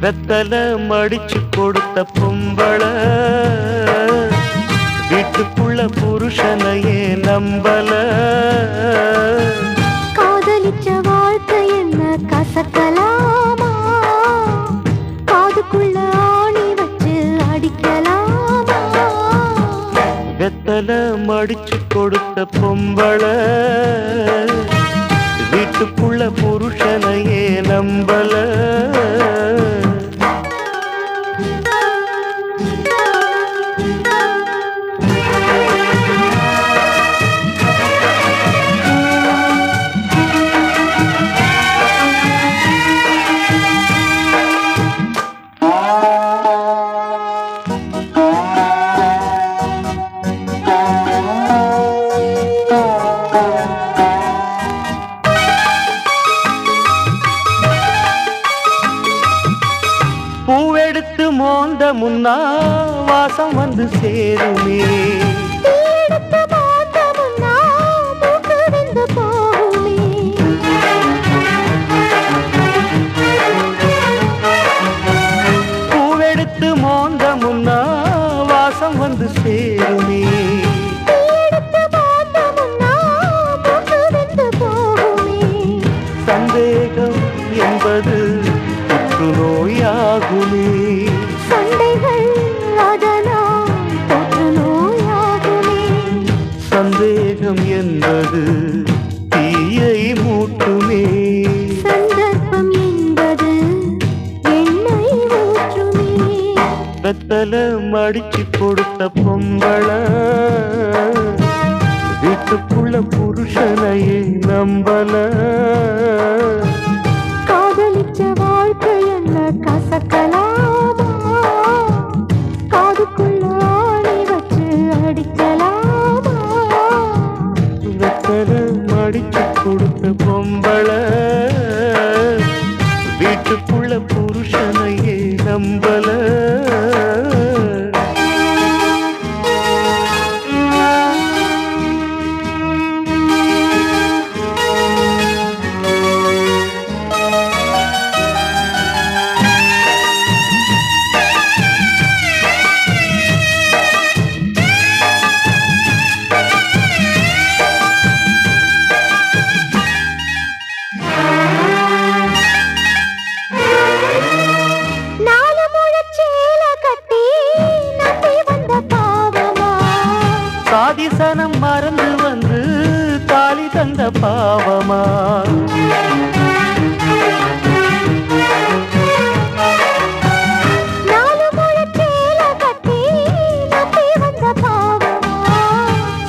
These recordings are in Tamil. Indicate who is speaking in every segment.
Speaker 1: வெத்தல மடிச்சு கொடுத்த பொம்பள வீட்டுக்குள்ள புருஷனையே நம்பல.
Speaker 2: காதலிச்ச வாழ்க்கை என்ன கசக்கலாமா? காதுக்குள்ள ஆணி வச்சு அடிக்கலாமா?
Speaker 1: வெத்தல மடிச்சு கொடுத்த பொம்பள வீட்டுக்குள்ள புருஷனையே நம்பல. பூவெடுத்து மோந்த முன்னா வாசம் வந்து சேருமே. பூவெடுத்து மோந்த முன்னா வாசம் வந்து சேருமே. சந்தேகம் என்பது நோயாகுமே.
Speaker 2: சண்டைகள் அதனால் தொற்று நோயாகுமே.
Speaker 1: சந்தேகம் என்பது தீயை மூட்டுமே.
Speaker 2: சந்தர்ப்பம் என்பது எண்ணெய் ஊற்றுமே.
Speaker 1: வெத்தல மடிச்சு கொடுத்த பொம்பள வீட்டுக்குள்ள புருஷனையே நம்பல.
Speaker 2: காதலிச்ச வாழ்க்கை என்ன கசக்கலாமா? காதுக்குள்ள ஆணி வச்சு அடிக்கலாமா?
Speaker 1: வெத்தல மடிச்சு கொடுத்த பொம்பள வீட்டுக்குள்ள புருஷனையே நம்பல. சாதிசனம் மறந்து வந்து தாலி தந்த பாவமா?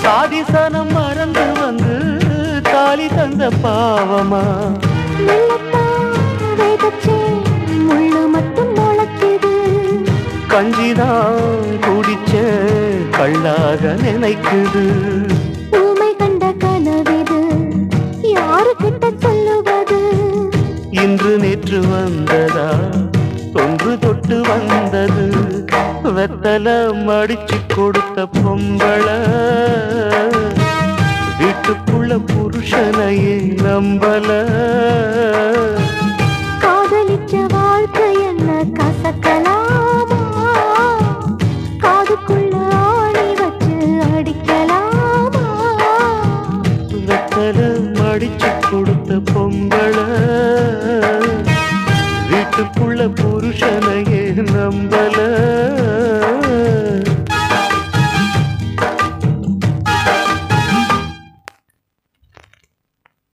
Speaker 1: சாதிசனம் மறந்து வந்து தாலி தந்த பாவமா?
Speaker 2: முள்ளு மட்டும் முளைக்குது.
Speaker 1: கஞ்சிதான் குடிச்ச கள்ளாக நினைக்குது.
Speaker 2: ஊமை கண்ட கனவிது யாரு கிட்ட சொல்லுவது?
Speaker 1: இன்று நேற்று வந்ததா தொன்று தொட்டு வந்தது. வெத்தல மடிச்சு கொடுத்த பொம்பள வீட்டுக்குள்ள புருஷனையே நம்பல.
Speaker 2: காதலிச்ச வாழ்க்கை என்ன கசக்கலாமா? காதுக்குள்ள ஆணி வச்சு அடிக்கலாமா?
Speaker 1: வெத்தல மடிச்சு கொடுத்த பொம்பள வீட்டுக்குள்ள புருஷனையே நம்பல.